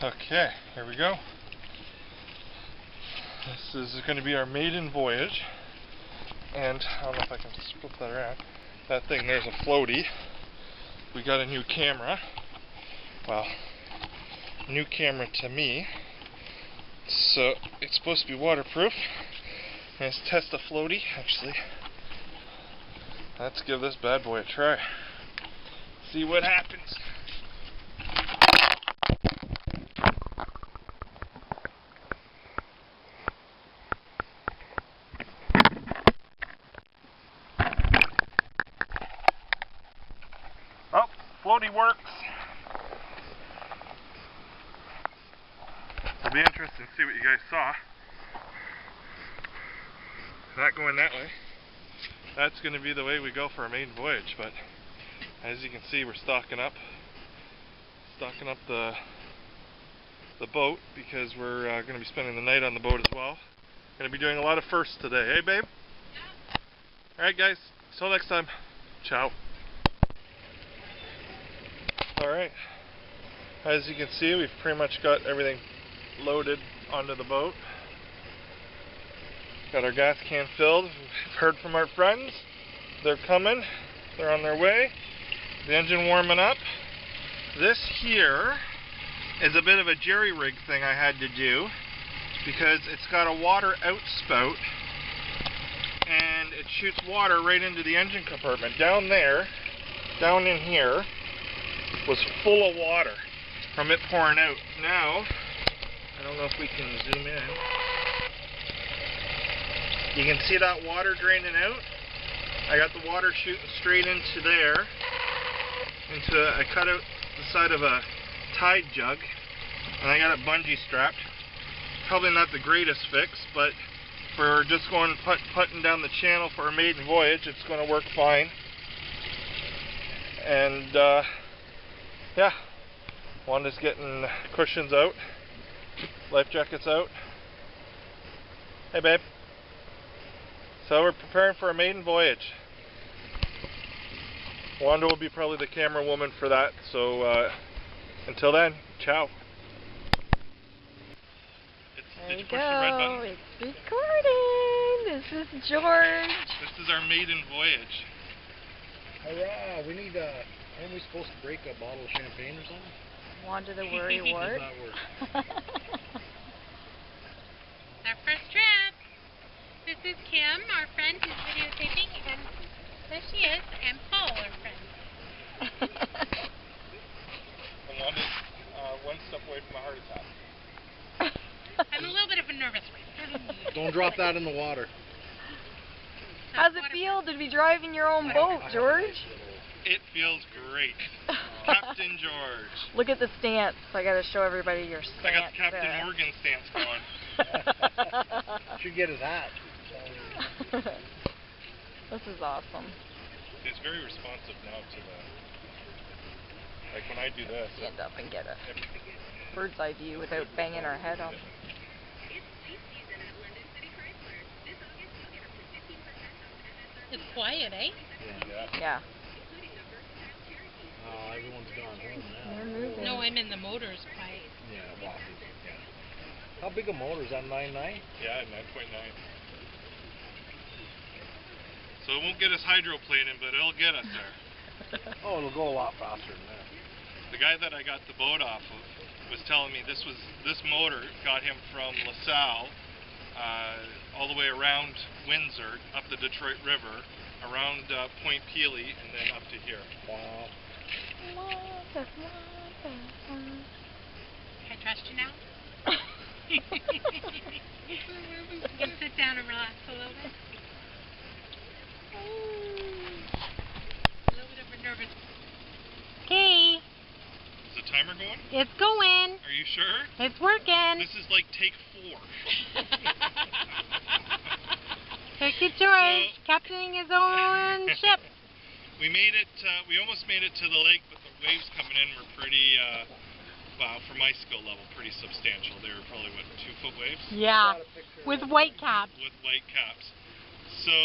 Okay, here we go. This is going to be our maiden voyage, and I don't know if I can flip that around. That thing there's a floaty. We got a new camera. Well, new camera to me. So it's supposed to be waterproof. Let's test the floaty. Actually, let's give this bad boy a try. See what happens. Oh, floaty works. It'll be interesting to see what you guys saw. Not going that way. That's going to be the way we go for our maiden voyage, but as you can see, we're stocking up the boat because we're going to be spending the night on the boat as well. Going to be doing a lot of firsts today. Hey, babe? Yeah. Alright, guys. Till next time. Ciao. Alright. As you can see, we've pretty much got everything loaded onto the boat. Got our gas can filled. We've heard from our friends. They're coming. They're on their way. The engine warming up. This here is a bit of a jerry-rig thing I had to do because it's got a water outspout and it shoots water right into the engine compartment. Down there, down in here, was full of water from it pouring out. Now, I don't know if we can zoom in. You can see that water draining out. I got the water shooting straight into there. I cut out the side of a Tide jug, and I got it bungee strapped. Probably not the greatest fix, but for just going putting down the channel for a maiden voyage, it's going to work fine. And yeah, Wanda's getting cushions out, life jackets out. Hey, babe. So we're preparing for a maiden voyage. Wanda will be probably the camera woman for that, so until then, ciao. There you go, it's recording. This is George. This is our maiden voyage. Hurrah, we need aren't we supposed to break a bottle of champagne or something? Wanda the worry wart. Does not work. Our first trip. This is Kim, our friend who's videotaping, and there she is, and Paul, our friend. And Wanda's one step away from a heart attack. I'm a little bit of a nervous wreck. Don't drop that in the water. How's it feel to be driving your own boat, George? It feels great. Captain George. Look at the stance. I gotta show everybody your stance. I got the Captain Morgan stance going. Should get his hat. This is awesome. It's very responsive now to the, like when I do this. Stand up and get a bird's eye view without banging our head up. It's quiet, eh? Yeah. Oh, everyone's gone home now. They're moving. No, I'm in the motors quiet. Yeah, well, yeah. How big a motor is that? 9.9? Yeah, 9.9. So it won't get us hydroplaning, but it'll get us there. Oh, it'll go a lot faster than that. The guy that I got the boat off of was telling me this motor got him from LaSalle all the way around Windsor, up the Detroit River, around Point Peely, and then up to here. Wow. Can I trust you now? You can sit down and relax a little bit. A little bit of a nervous. Okay. Is the timer going? It's going. Are you sure? It's working. This is like take 4. Circuit George, captaining his own ship. We made it, we almost made it to the lake, but the waves coming in were pretty, well, for my skill level, pretty substantial. They were probably, what, 2-foot waves? Yeah, with white caps. With white caps. So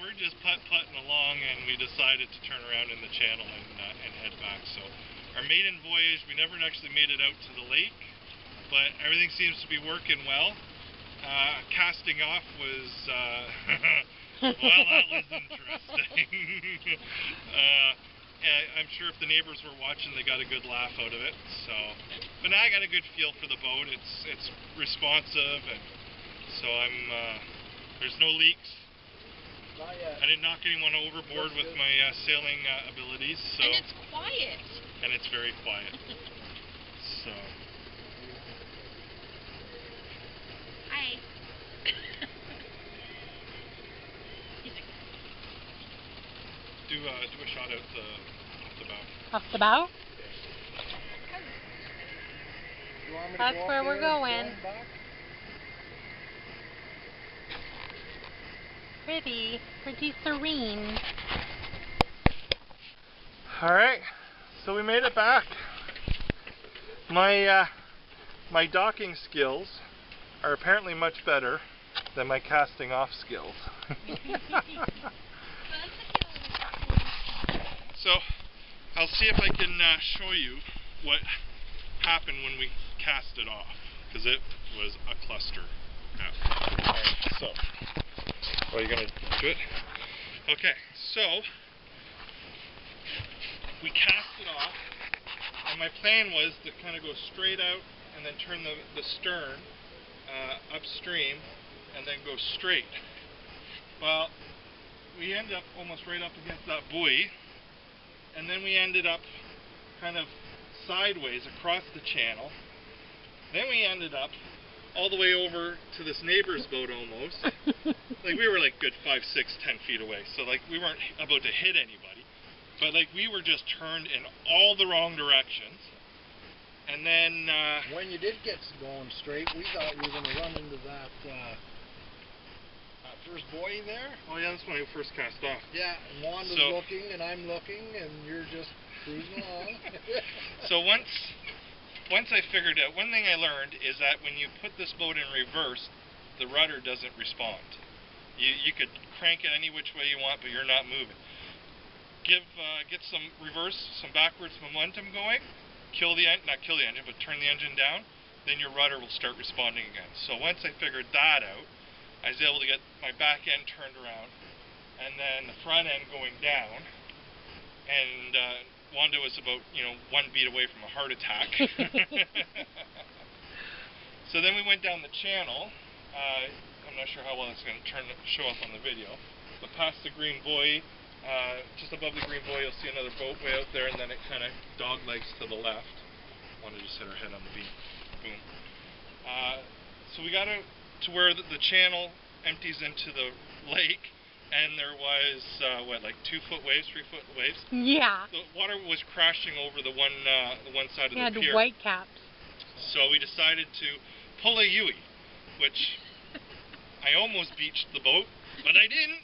we're just putting along, and we decided to turn around in the channel and head back. So our maiden voyage, we never actually made it out to the lake. but everything seems to be working well. Casting off was, well, that was interesting. I'm sure if the neighbors were watching, they got a good laugh out of it. So, but now I got a good feel for the boat. It's responsive, and so there's no leaks. Not yet. I didn't knock anyone overboard with my sailing abilities. So. And it's quiet. And it's very quiet. So. Hi. Do a shot out off the bow. Off the bow? You want me to That's go up where we're there and going. stand back? Pretty. Pretty serene. Alright, so we made it back. My docking skills are apparently much better than my casting off skills. So, I'll see if I can show you what happened when we cast it off, because it was a cluster. Alright, so, are you going to do it? Okay, so, we cast it off, and my plan was to kind of go straight out and then turn the stern upstream and then go straight. Well, we ended up almost right up against that buoy, and then we ended up kind of sideways across the channel. Then we ended up all the way over to this neighbor's boat almost. Like we were like good 5, 6, 10 feet away, so like we weren't about to hit anybody, but like we were just turned in all the wrong directions. And then when you did get going straight, we thought you were going to run into that first buoy there. Oh yeah, that's when we first cast off. Yeah, and Wanda's looking and I'm looking and you're just cruising along. So once I figured out, one thing I learned is that when you put this boat in reverse, the rudder doesn't respond. You could crank it any which way you want, but you're not moving. Get some reverse, some backwards momentum going. Not kill the engine, but turn the engine down. Then your rudder will start responding again. So once I figured that out, I was able to get my back end turned around, and then the front end going down. And Wanda was about 1 beat away from a heart attack. So then we went down the channel. I'm not sure how well it's going to show up on the video, but past the green buoy, just above the green buoy, you'll see another boat way out there, and then it kind of dog legs to the left. Wanda just hit her head on the beam. Boom. So we got to where the channel empties into the lake, and there was like 2-foot waves, 3-foot waves. Yeah. The water was crashing over the one side of the pier. Had white caps. So we decided to pull a Yui, which I almost beached the boat, but I didn't.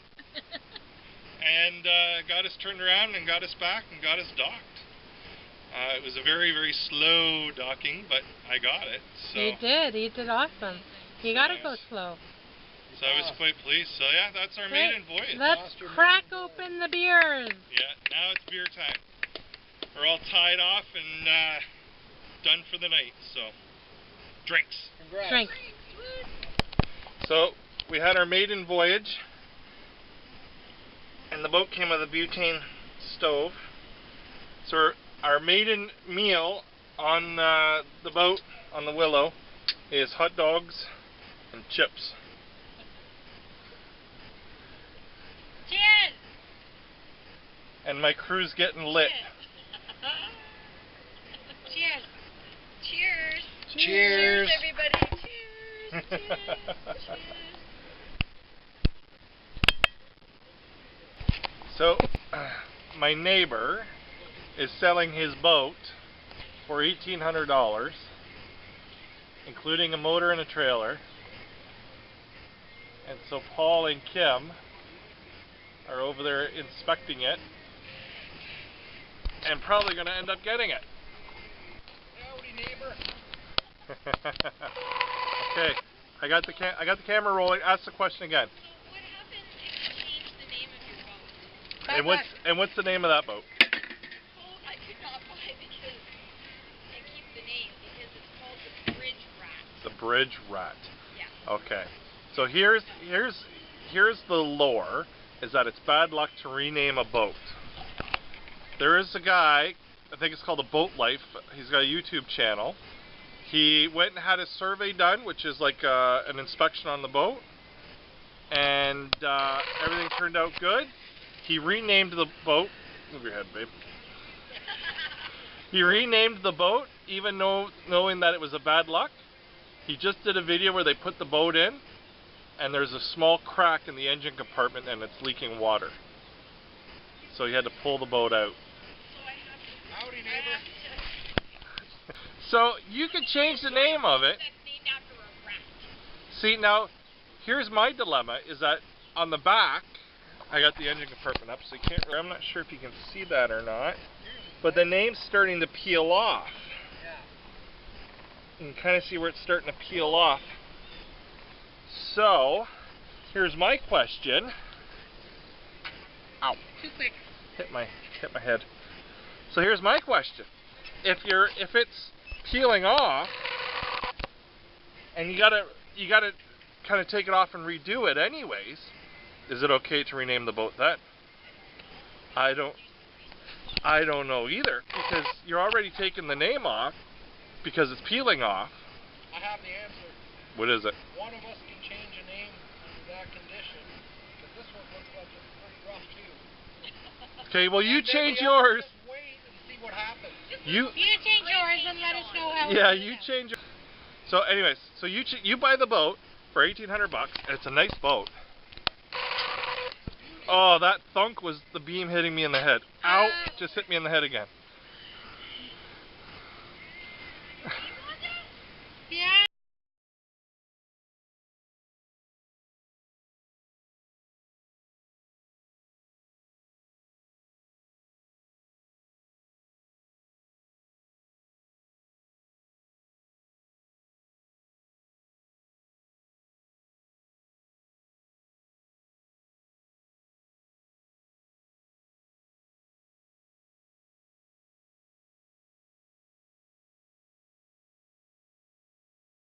And got us turned around and got us back and got us docked. It was a very, very slow docking, but I got it. So You did awesome. You gotta go slow. So I was quite pleased. So yeah, that's our maiden voyage. Let's crack open the beers. Yeah, now it's beer time. We're all tied off and done for the night. So drinks. Congrats. Drink. So we had our maiden voyage, and the boat came with a butane stove. So our maiden meal on the boat, on the Willow, is hot dogs and chips. Cheers! And my crew's getting lit. Cheers. Cheers. Cheers. Everybody. Cheers. Cheers. So, my neighbor is selling his boat for $1,800, including a motor and a trailer. And so Paul and Kim are over there inspecting it, and probably going to end up getting it. Howdy, neighbor. Okay, I got the camera rolling. Ask the question again. So what happens if you change the name of your boat? And what's the name of that boat? Oh, I could not buy because I keep the name because it's called the Bridge The bridge rat. Yeah. Okay. So here's the lore, is that it's bad luck to rename a boat. There is a guy, I think it's called A Boat Life. He's got a YouTube channel. He went and had a survey done, which is like an inspection on the boat, and everything turned out good. He renamed the boat. Move your head, babe. He renamed the boat, even knowing that it was a bad luck. He just did a video where they put the boat in, and there's a small crack in the engine compartment, and it's leaking water. So he had to pull the boat out. Howdy, neighbor. So you could change the name of it. See, now, here's my dilemma, is that on the back, I got the engine compartment up, so you can't, I'm not sure if you can see that or not, but the name's starting to peel off. You can kind of see where it's starting to peel off. So, here's my question. Ow. Too quick. Hit my head. So here's my question. If it's peeling off, and you gotta kind of take it off and redo it anyways, is it okay to rename the boat then? I don't know either, because you're already taking the name off because it's peeling off. I have the answer. What is it? One of us can change a name under that condition, because this one looks like it's pretty rough too. Okay, well you And then change the other yours. just wait and see what happens. You change yours and let us know how. Yeah, you change. So, anyways, so you buy the boat for $1,800, and it's a nice boat. Oh, that thunk was the beam hitting me in the head. Ow! Just hit me in the head again.